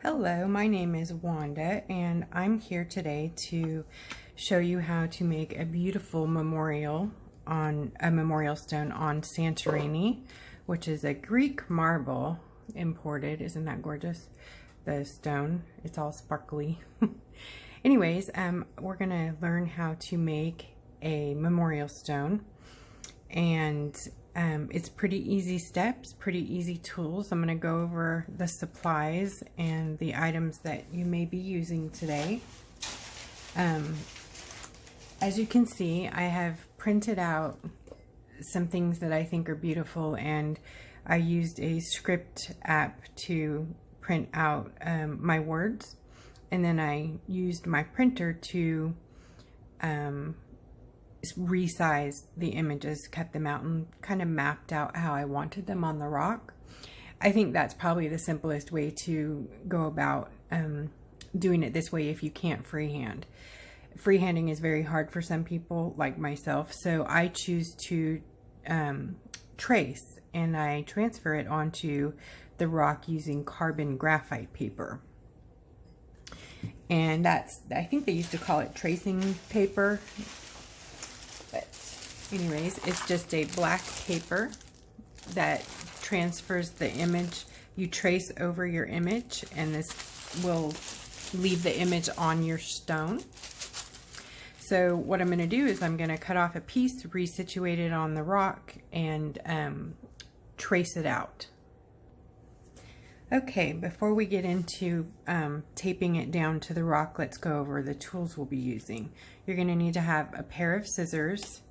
Hello, my name is Wanda and I'm here today to show you how to make a beautiful memorial stone on Santorini, which is a Greek marble imported. Isn't that gorgeous? The stone, it's all sparkly. Anyways, we're gonna learn how to make a memorial stone, and it's pretty easy steps, pretty easy tools. I'm going to go over the supplies and the items that you may be using today. As you can see, I have printed out some things that I think are beautiful, and I used a script app to print out my words, and then I used my printer to resize the images, cut them out, and kind of mapped out how I wanted them on the rock. I think that's probably the simplest way to go about doing it this way if you can't freehand. Freehanding is very hard for some people like myself, so I choose to trace, and I transfer it onto the rock using carbon graphite paper. And that's, I think they used to call it tracing paper. But anyways, it's just a black paper that transfers the image. You trace over your image, and this will leave the image on your stone. So what I'm going to do is I'm going to cut off a piece, resituate it on the rock, and trace it out. Okay, before we get into taping it down to the rock, let's go over the tools we'll be using. You're going to need to have a pair of scissors.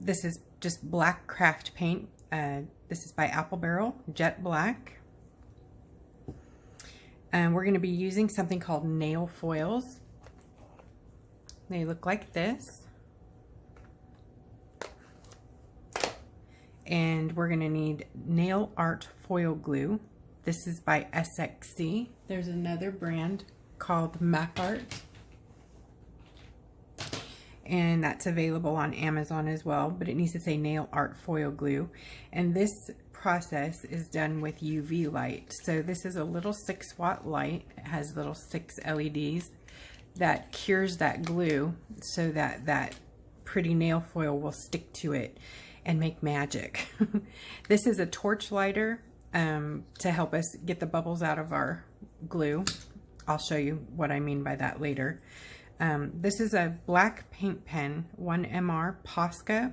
This is just black craft paint. This is by Apple Barrel, jet black. We're going to be using something called nail foils. They look like this. And we're going to need nail art foil glue. This is by SXC. There's another brand called Map Art, and that's available on Amazon as well, but it needs to say nail art foil glue. And this process is done with UV light. So this is a little 6-watt light. It has little 6 LEDs that cures that glue so that that pretty nail foil will stick to it and make magic. This is a torch lighter to help us get the bubbles out of our glue. I'll show you what I mean by that later. This is a black paint pen, 1MR Posca.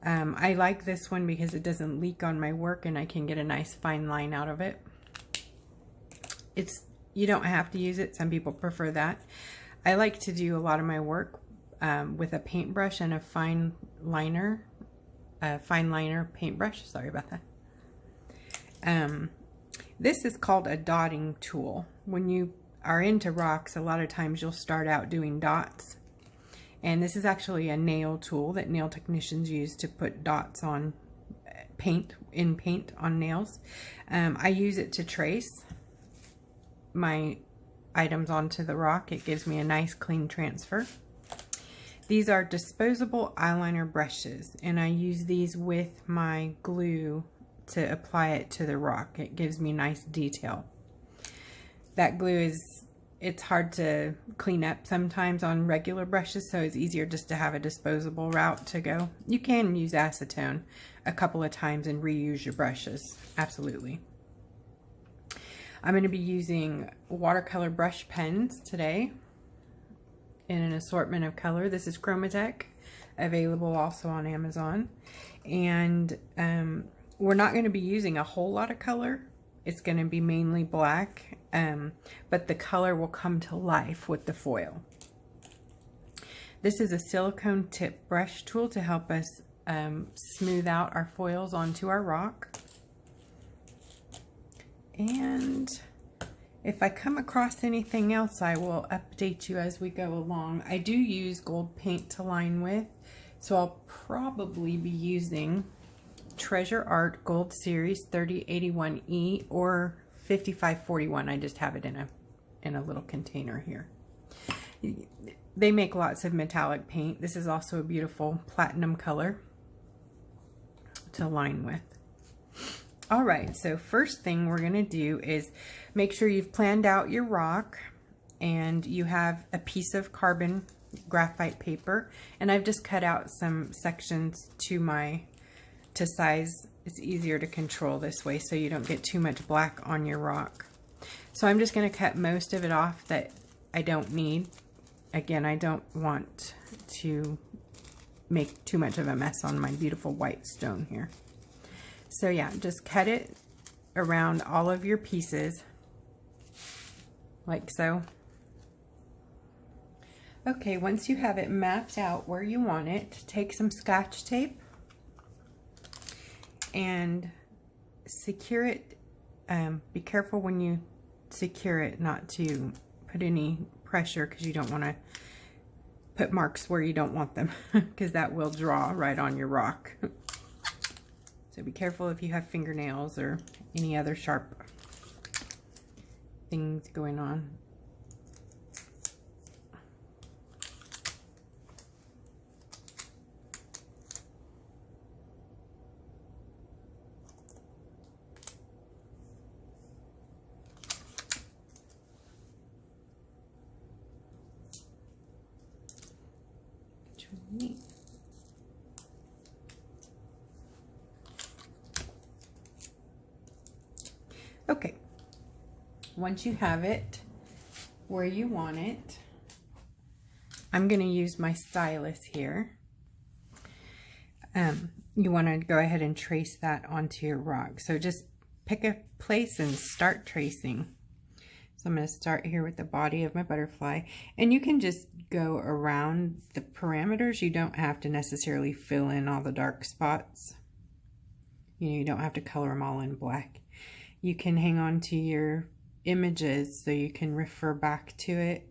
I like this one because it doesn't leak on my work, and I can get a nice fine line out of it. You don't have to use it. Some people prefer that. I like to do a lot of my work with a paintbrush and a fine liner paintbrush. Sorry about that. This is called a dotting tool. When you are into rocks, a lot of times you'll start out doing dots. And this is actually a nail tool that nail technicians use to put dots on paint on nails. I use it to trace my items onto the rock. It gives me a nice clean transfer. These are disposable eyeliner brushes, and I use these with my glue to apply it to the rock. It gives me nice detail. That glue it's hard to clean up sometimes on regular brushes, so it's easier just to have a disposable route to go. You can use acetone a couple of times and reuse your brushes, absolutely. I'm going to be using watercolor brush pens today in an assortment of color. This is Chromatech, available also on Amazon. And we're not going to be using a whole lot of color. It's going to be mainly black, but the color will come to life with the foil. This is a silicone tip brush tool to help us smooth out our foils onto our rock. And if I come across anything else, I will update you as we go along. I do use gold paint to line with, so I'll probably be using Treasure Art Gold Series 3081E or 5541. I just have it in a little container here. They make lots of metallic paint. This is also a beautiful platinum color to line with. All right, so first thing we're gonna do is make sure you've planned out your rock and you have a piece of carbon graphite paper, and I've just cut out some sections to size. It's easier to control this way so you don't get too much black on your rock. So I'm just gonna cut most of it off that I don't need. Again, I don't want to make too much of a mess on my beautiful white stone here. So yeah, just cut it around all of your pieces, like so. Okay, once you have it mapped out where you want it, take some Scotch tape and secure it. Be careful when you secure it not to put any pressure, because you don't want to put marks where you don't want them, because that will draw right on your rock. So be careful if you have fingernails or any other sharp things going on. Neat. Okay, once you have it where you want it, I'm going to use my stylus here. You want to go ahead and trace that onto your rock. So just pick a place and start tracing. So I'm going to start here with the body of my butterfly, and you can just go around the parameters. You don't have to necessarily fill in all the dark spots. You know, you don't have to color them all in black. You can hang on to your images so you can refer back to it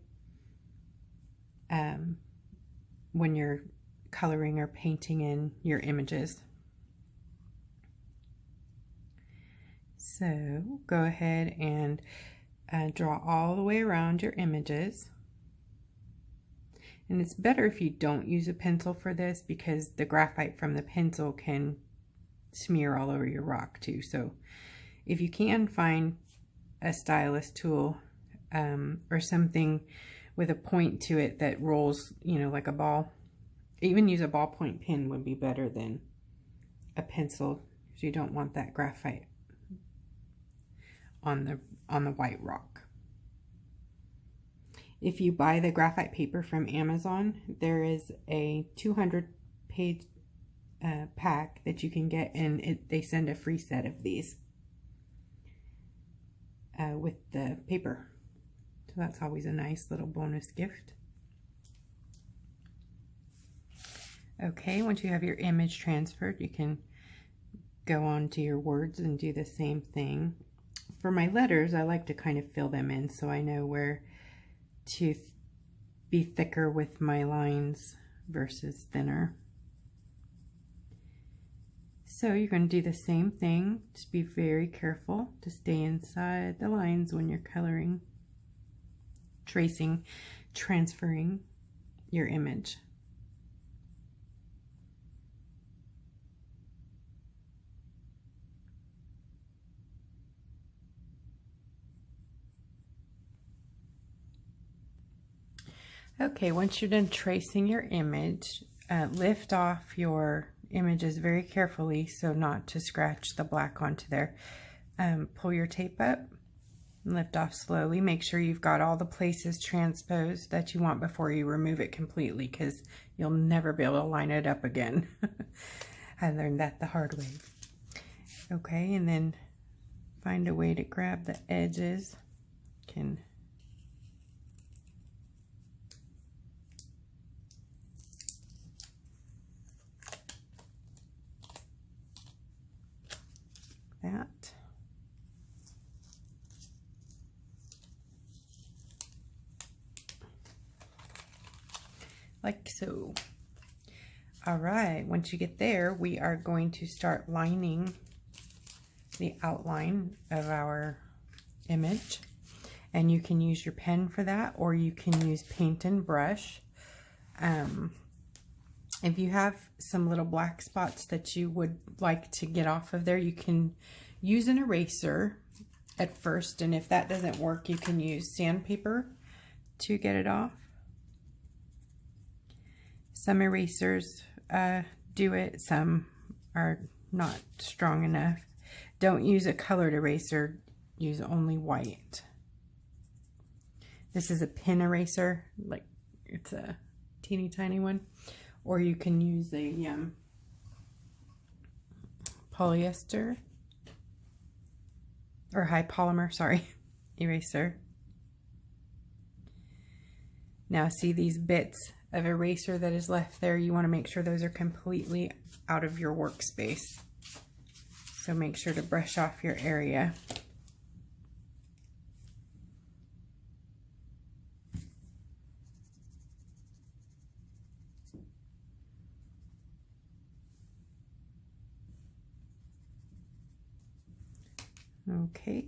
when you're coloring or painting in your images. So go ahead and draw all the way around your images. And it's better if you don't use a pencil for this, because the graphite from the pencil can smear all over your rock too. So if you can find a stylus tool or something with a point to it that rolls, you know, like a ball, even use a ballpoint pen would be better than a pencil, because you don't want that graphite on the white rock. If you buy the graphite paper from Amazon, there is a 200-page pack that you can get, and they send a free set of these with the paper. So that's always a nice little bonus gift. Okay, once you have your image transferred, you can go on to your words and do the same thing. For my letters, I like to kind of fill them in so I know where to be thicker with my lines versus thinner. So you're going to do the same thing. Just be very careful to stay inside the lines when you're coloring, tracing, transferring your image. Okay, once you're done tracing your image, lift off your images very carefully so not to scratch the black onto there. Pull your tape up and lift off slowly. Make sure you've got all the places transposed that you want before you remove it completely, because you'll never be able to line it up again. I learned that the hard way. Okay, and then find a way to grab the edges. Can that. Like so. All right, once you get there, we are going to start lining the outline of our image. And you can use your pen for that, or you can use paint and brush. If you have some little black spots that you would like to get off of there, you can use an eraser at first, and if that doesn't work, you can use sandpaper to get it off. Some erasers do it, some are not strong enough. Don't use a colored eraser, use only white. This is a pen eraser, like it's a teeny tiny one, or you can use a polyester or high polymer, sorry, eraser. Now see these bits of eraser that is left there, you want to make sure those are completely out of your workspace. So make sure to brush off your area. Okay.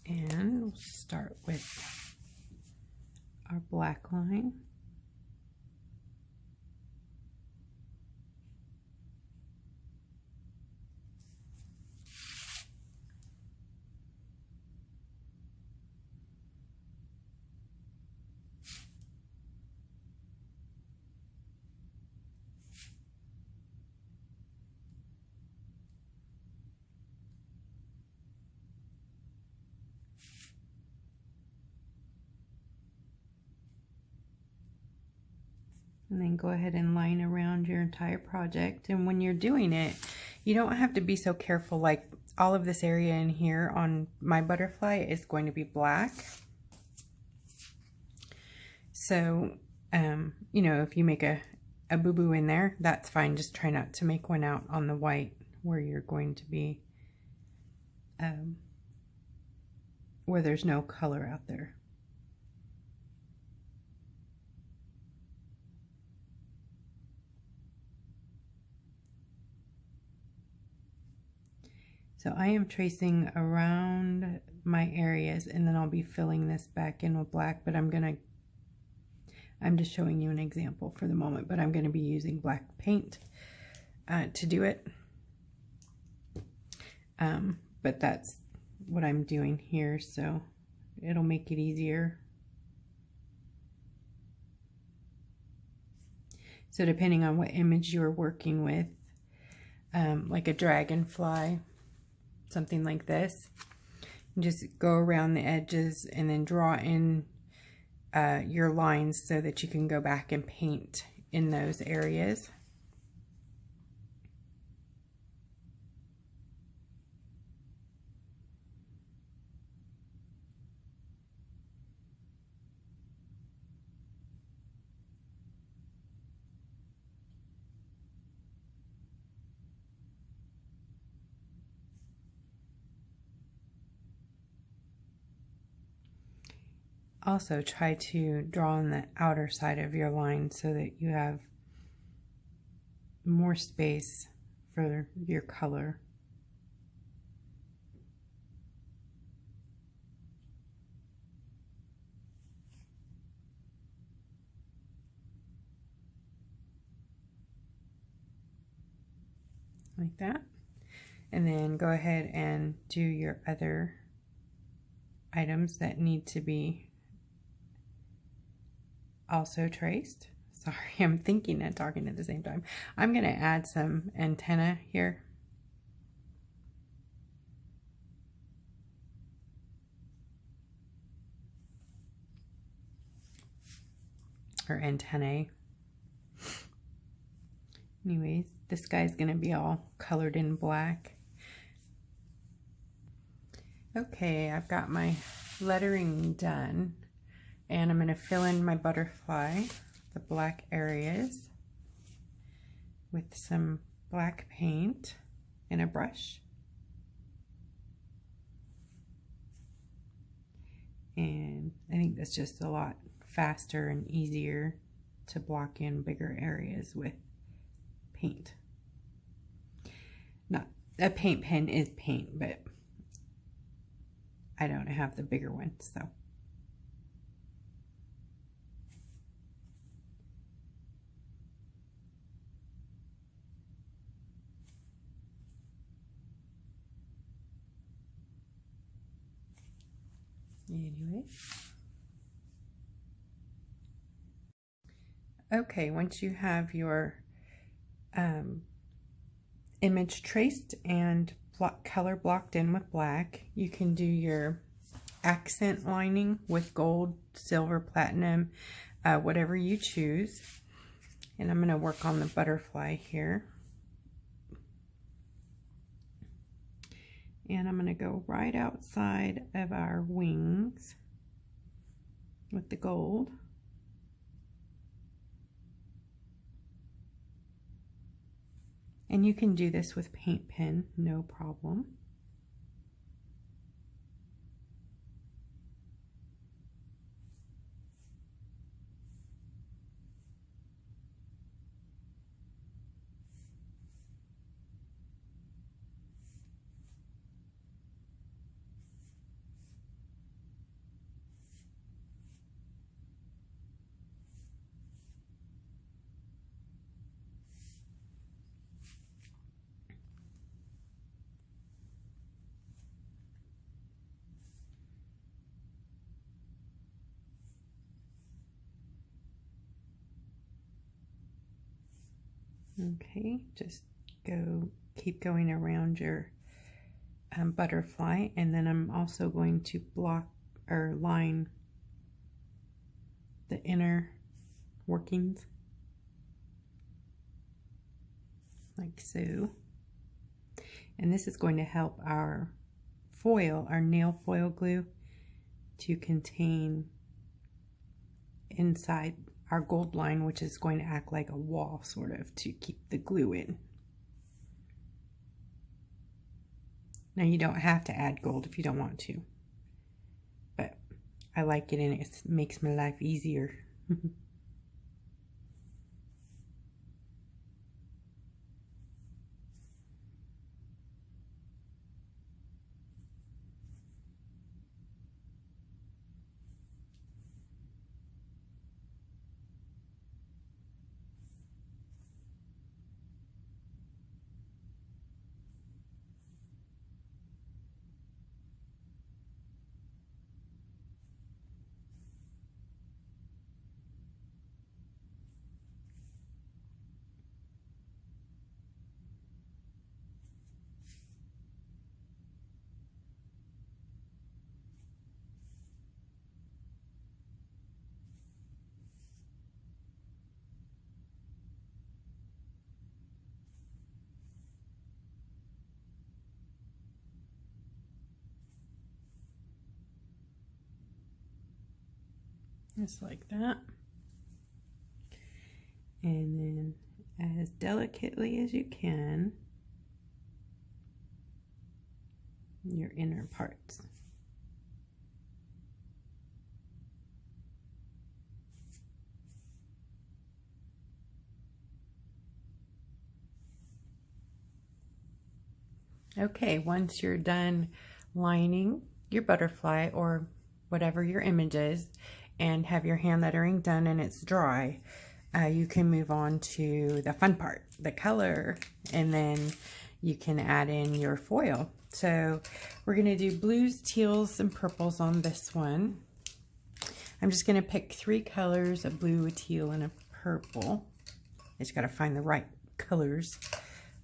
And we'll start with our black line. And then go ahead and line around your entire project. And when you're doing it, you don't have to be so careful. Like all of this area in here on my butterfly is going to be black. So, you know, if you make a boo-boo in there, that's fine. Just try not to make one out on the white where you're going to be, where there's no color out there. So I am tracing around my areas, and then I'll be filling this back in with black, but I'm just showing you an example for the moment, but I'm going to be using black paint to do it. But that's what I'm doing here, so it'll make it easier. So depending on what image you're working with, like a dragonfly, something like this, just go around the edges and then draw in your lines so that you can go back and paint in those areas. Also try to draw on the outer side of your line so that you have more space for your color. Like that. And then go ahead and do your other items that need to be also traced. Sorry, I'm thinking and talking at the same time. I'm going to add some antenna here. Or antennae. Anyways, this guy's going to be all colored in black. Okay, I've got my lettering done. And I'm going to fill in my butterfly, the black areas, with some black paint and a brush. And I think that's just a lot faster and easier to block in bigger areas with paint. Not a paint pen is paint, but I don't have the bigger one, so. Anyway. Okay, once you have your image traced and color blocked in with black, you can do your accent lining with gold, silver, platinum, whatever you choose. And I'm going to work on the butterfly here. And I'm going to go right outside of our wings with the gold. And you can do this with paint pen, no problem. Okay, just keep going around your butterfly, and then I'm also going to block or line the inner workings like so. And this is going to help our foil, our nail foil glue, to contain inside our gold line, which is going to act like a wall sort of to keep the glue in. Now you don't have to add gold if you don't want to, but I like it and it makes my life easier. Just like that. And then as delicately as you can, your inner parts. Okay, once you're done lining your butterfly or whatever your image is and have your hand lettering done and it's dry, you can move on to the fun part, the color, and then you can add in your foil. So we're going to do blues, teals, and purples on this one. I'm just going to pick 3 colors, a blue, a teal, and a purple. I just got to find the right colors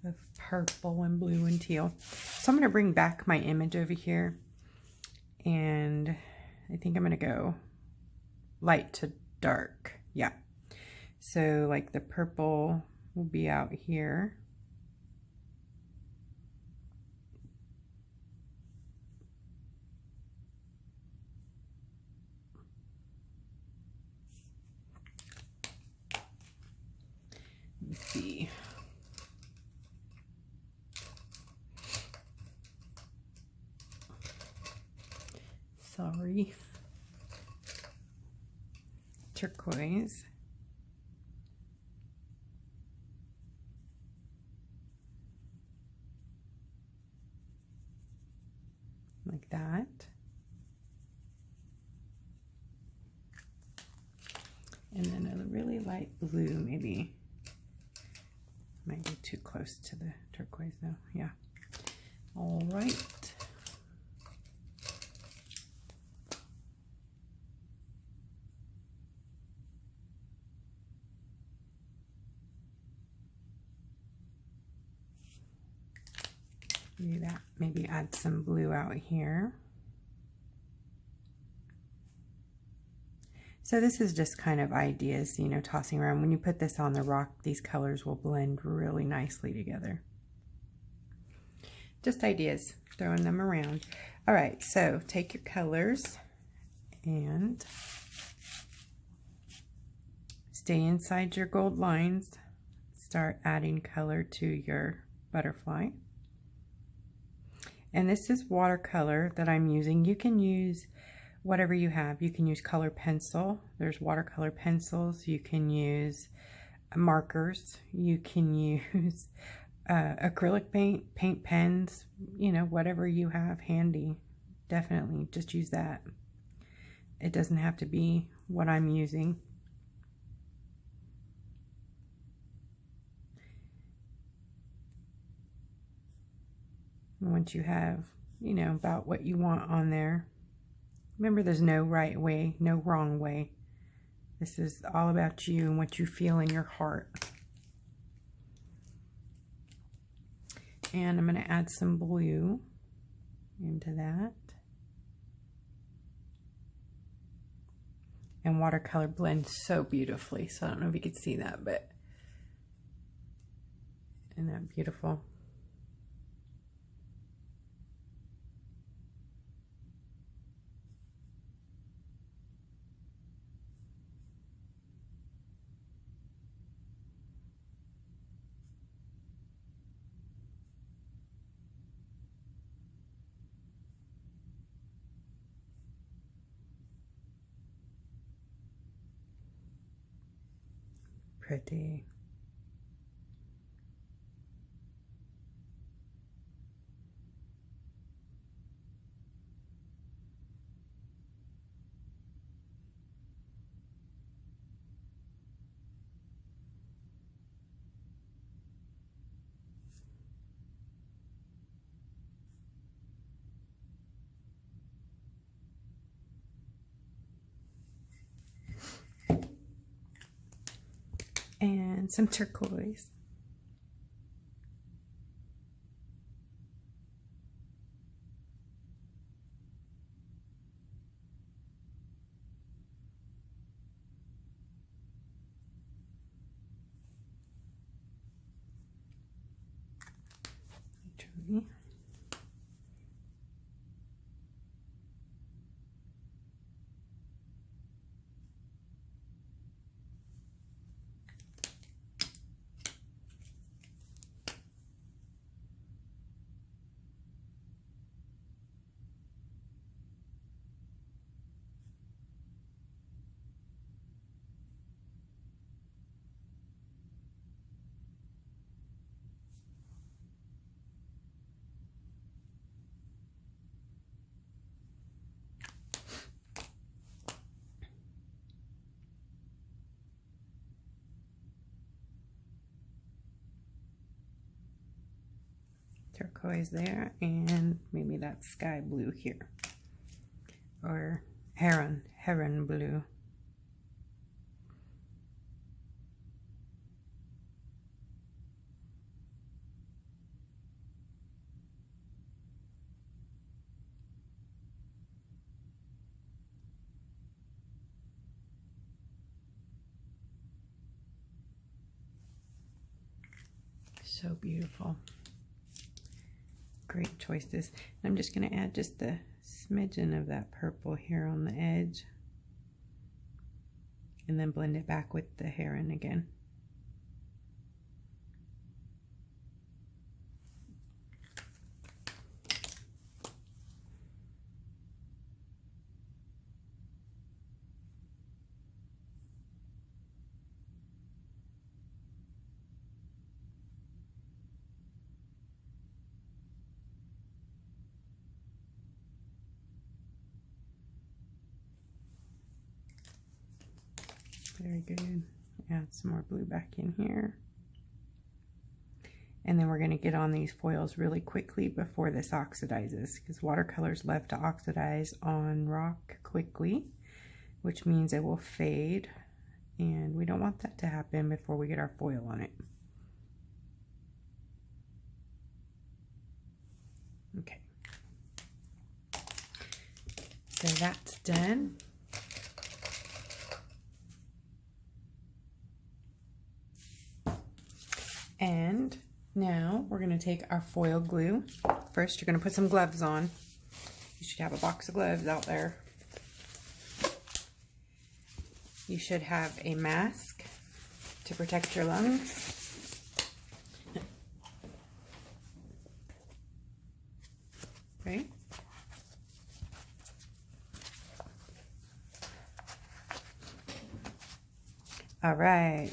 of purple and blue and teal. So I'm going to bring back my image over here, and I think I'm going to go light to dark. Yeah. So like the purple will be out here. Let's see. Sorry. Turquoise. Like that. And then a really light blue, maybe. Might be too close to the turquoise though. Yeah. All right. Do that. Maybe add some blue out here. So this is just kind of ideas, you know, tossing around. When you put this on the rock, these colors will blend really nicely together. Just ideas, throwing them around. All right, so take your colors and stay inside your gold lines. Start adding color to your butterfly. And this is watercolor that I'm using. You can use whatever you have. You can use color pencil. There's watercolor pencils. You can use markers. You can use acrylic paint, paint pens, you know, whatever you have handy. Definitely just use that. It doesn't have to be what I'm using. Once you have, you know, about what you want on there. Remember, there's no right way, no wrong way. This is all about you and what you feel in your heart. And I'm going to add some blue into that. And watercolor blends so beautifully. So I don't know if you could see that, but isn't that beautiful? Pretty. And some turquoise. Turquoise there, and maybe that sky blue here, or heron blue. So beautiful. Great choices. I'm just going to add just a smidgen of that purple here on the edge, and then blend it back with the heron again. Very good. Add some more blue back in here. And then we're going to get on these foils really quickly before this oxidizes, because watercolors love to oxidize on rock quickly, which means it will fade, and we don't want that to happen before we get our foil on it. Okay, so that's done. And now we're going to take our foil glue. First, you're going to put some gloves on. You should have a box of gloves out there. You should have a mask to protect your lungs. Okay. All right.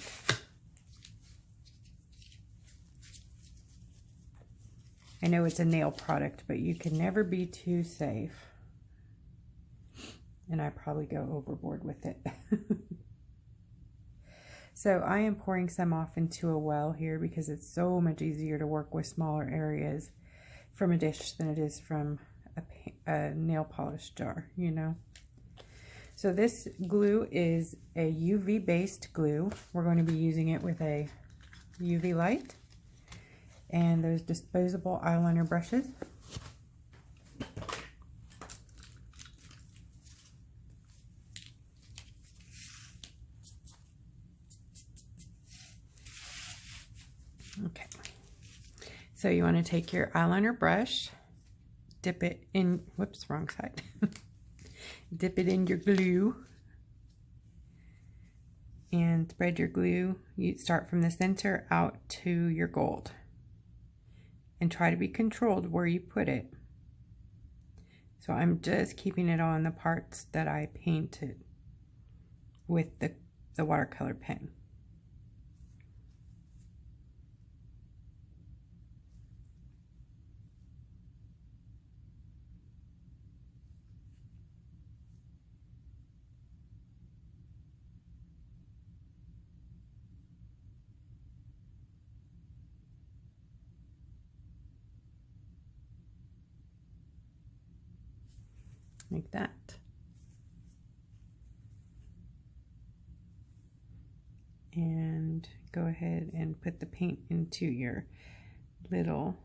I know it's a nail product, but you can never be too safe. And I probably go overboard with it. So I am pouring some off into a well here because it's so much easier to work with smaller areas from a dish than it is from a nail polish jar, you know. So this glue is a UV based glue. We're going to be using it with a UV light and those disposable eyeliner brushes. Okay, so you want to take your eyeliner brush, dip it in, whoops, wrong side. Dip it in your glue and spread your glue. You start from the center out to your gold and try to be controlled where you put it. So I'm just keeping it on the parts that I painted with the watercolor pen. Like that. And go ahead and put the paint into your little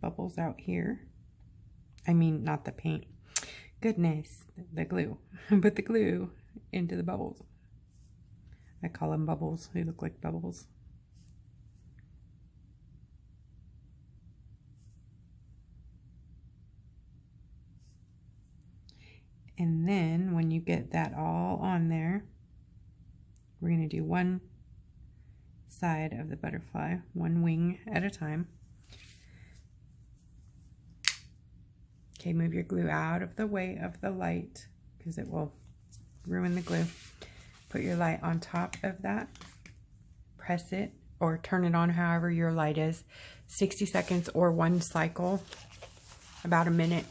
bubbles out here. I mean, not the paint. Goodness, the glue. Put the glue into the bubbles. I call them bubbles. They look like bubbles. And then when you get that all on there, we're going to do one side of the butterfly, one wing at a time. Okay, move your glue out of the way of the light because it will ruin the glue. Put your light on top of that. Press it or turn it on however your light is. 60 seconds or one cycle, about a minute.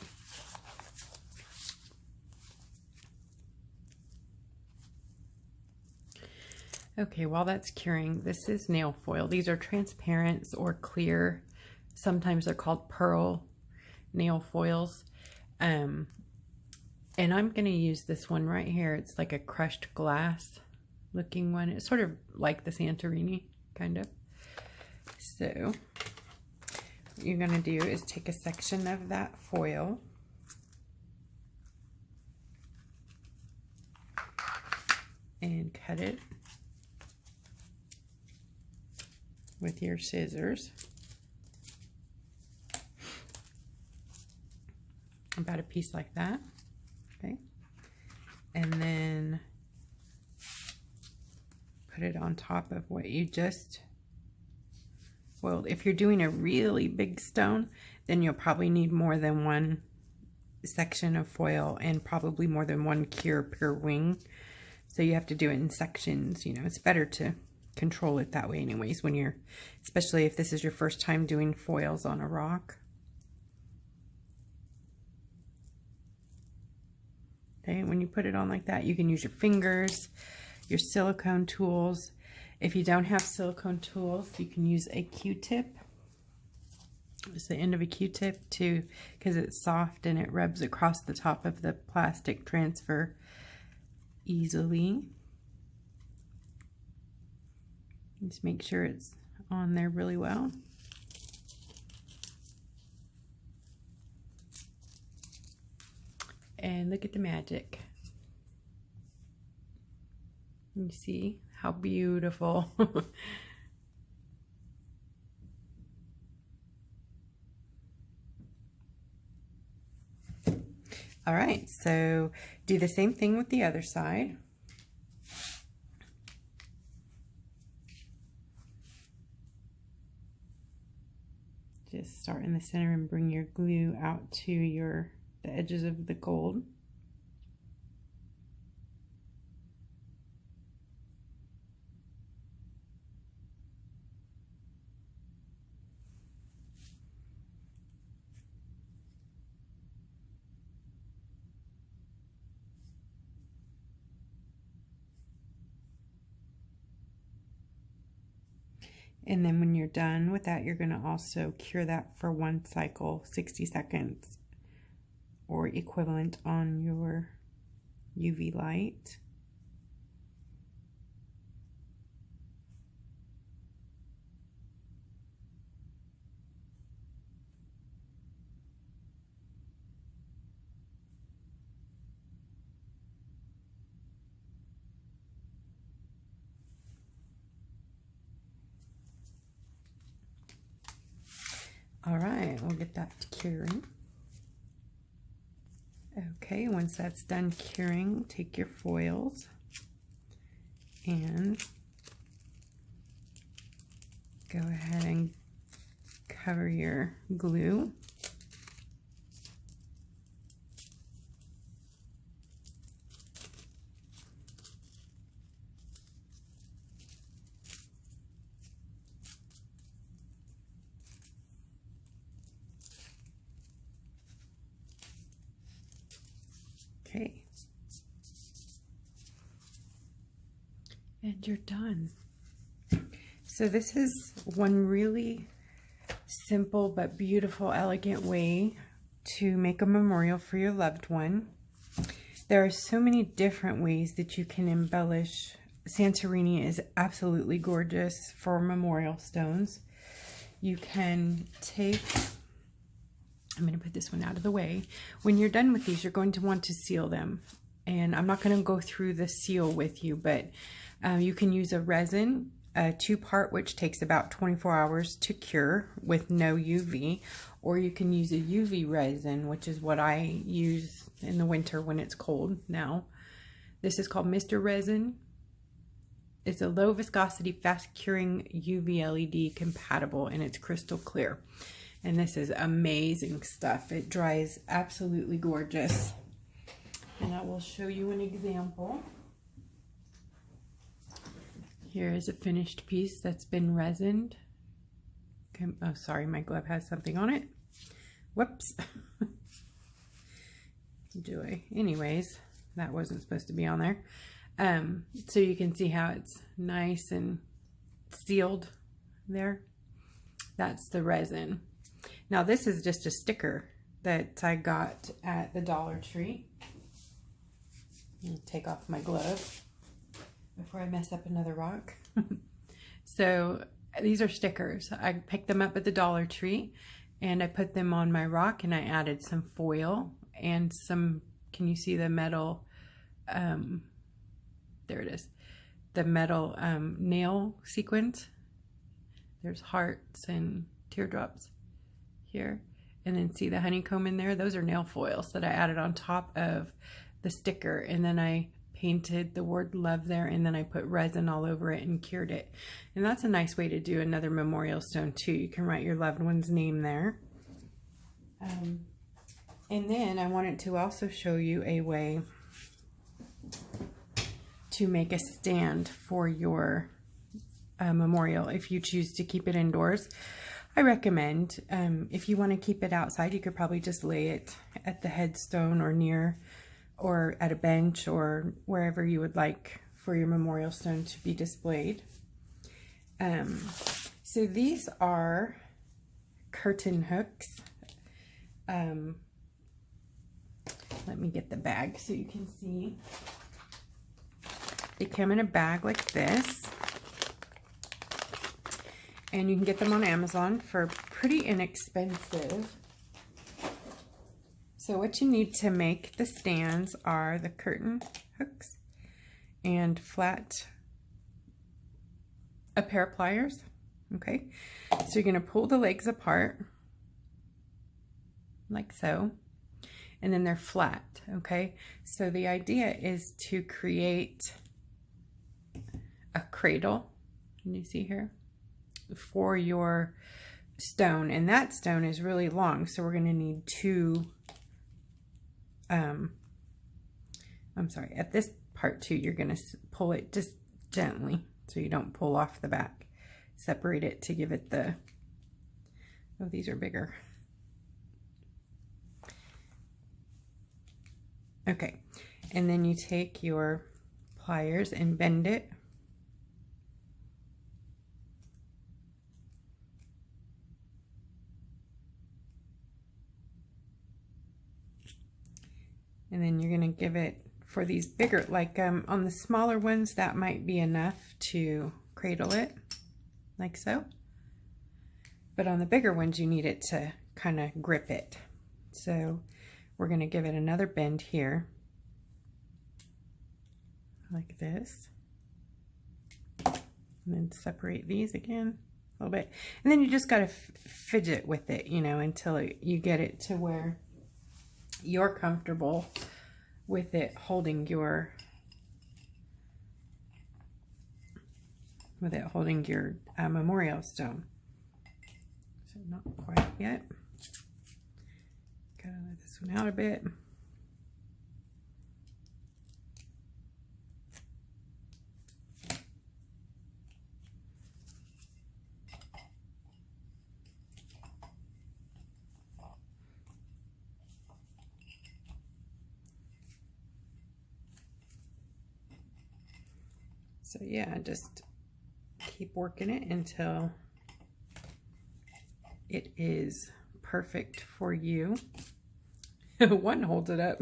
Okay, while that's curing, this is nail foil. These are transparent or clear. Sometimes they're called pearl nail foils. And I'm going to use this one right here. It's like a crushed glass looking one. It's sort of like the Santorini, kind of. So what you're going to do is take a section of that foil and cut it with your scissors. About a piece like that. Okay. And then put it on top of what you just foiled. If you're doing a really big stone, then you'll probably need more than one section of foil and probably more than one cure per wing. So you have to do it in sections. You know, it's better to control it that way anyways when you're, especially if this is your first time doing foils on a rock. Okay, when you put it on like that, you can use your fingers, your silicone tools. If you don't have silicone tools, you can use a Q-tip. Just the end of a Q-tip too, because it's soft and it rubs across the top of the plastic transfer easily. Just make sure it's on there really well. And look at the magic. You see how beautiful. All right, so do the same thing with the other side. Just start in the center and bring your glue out to the edges of the gold. And then when you're done with that, you're going to also cure that for 1 cycle, 60 seconds, or equivalent on your UV light. All right, we'll get that curing. Okay, once that's done curing, take your foils and go ahead and cover your glue. Okay, and you're done. So this is one really simple but beautiful, elegant way to make a memorial for your loved one. There are so many different ways that you can embellish. Santorini is absolutely gorgeous for memorial stones. You can take, I'm going to put this one out of the way. When you're done with these, you're going to want to seal them. And I'm not going to go through the seal with you, but you can use a resin, a 2-part, which takes about 24 hours to cure with no UV. Or you can use a UV resin, which is what I use in the winter when it's cold now. This is called Mr. Resin. It's a low viscosity, fast curing UV LED compatible, and it's crystal clear. And this is amazing stuff. It dries absolutely gorgeous. And I will show you an example. Here is a finished piece that's been resined. Okay, oh, sorry, my glove has something on it. Whoops. Anyways, that wasn't supposed to be on there. So you can see how it's nice and sealed there. That's the resin. Now this is just a sticker that I got at the Dollar Tree. I'll take off my glove before I mess up another rock. So these are stickers. I picked them up at the Dollar Tree and I put them on my rock, and I added some foil and some, can you see the metal, there it is, the metal nail sequins. There's hearts and teardrops here, and then see the honeycomb in there. Those are nail foils that I added on top of the sticker, and then I painted the word love there, and then I put resin all over it and cured it. And that's a nice way to do another memorial stone too. You can write your loved one's name there. And then I wanted to also show you a way to make a stand for your memorial if you choose to keep it indoors. I recommend, if you want to keep it outside, you could probably just lay it at the headstone or near, or at a bench, or wherever you would like for your memorial stone to be displayed. So these are curtain hooks. Let me get the bag so you can see. They come in a bag like this. And you can get them on Amazon for pretty inexpensive. So what you need to make the stands are the curtain hooks and a pair of pliers. Okay, so you're going to pull the legs apart like so, and then they're flat. Okay, so the idea is to create a cradle. Can you see here? For your stone, and that stone is really long, so we're going to need two I'm sorry, at this part too, you're going to pull it just gently so you don't pull off the back. Separate it to give it the, oh, these are bigger. Okay, and then you take your pliers and bend it. And then you're going to give it, for these bigger, like on the smaller ones, that might be enough to cradle it, like so. But on the bigger ones, you need it to kind of grip it. So we're going to give it another bend here, like this. And then separate these again a little bit. And then you just got to fidget with it, you know, until you get it to where you're comfortable with it holding your memorial stone. So not quite yet. Gotta let this one out a bit. So yeah, just keep working it until it is perfect for you. One holds it up.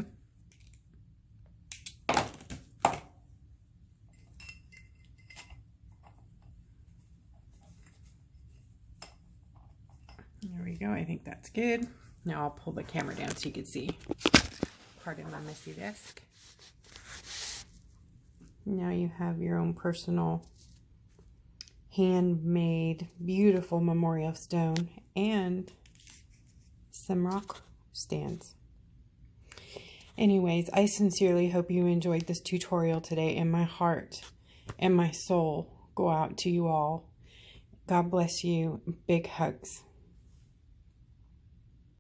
There we go. I think that's good. Now I'll pull the camera down so you can see. Pardon my messy desk. Now you have your own personal handmade beautiful memorial stone and some rock stands. Anyways, I sincerely hope you enjoyed this tutorial today, and my heart and my soul go out to you all. God bless you. Big hugs.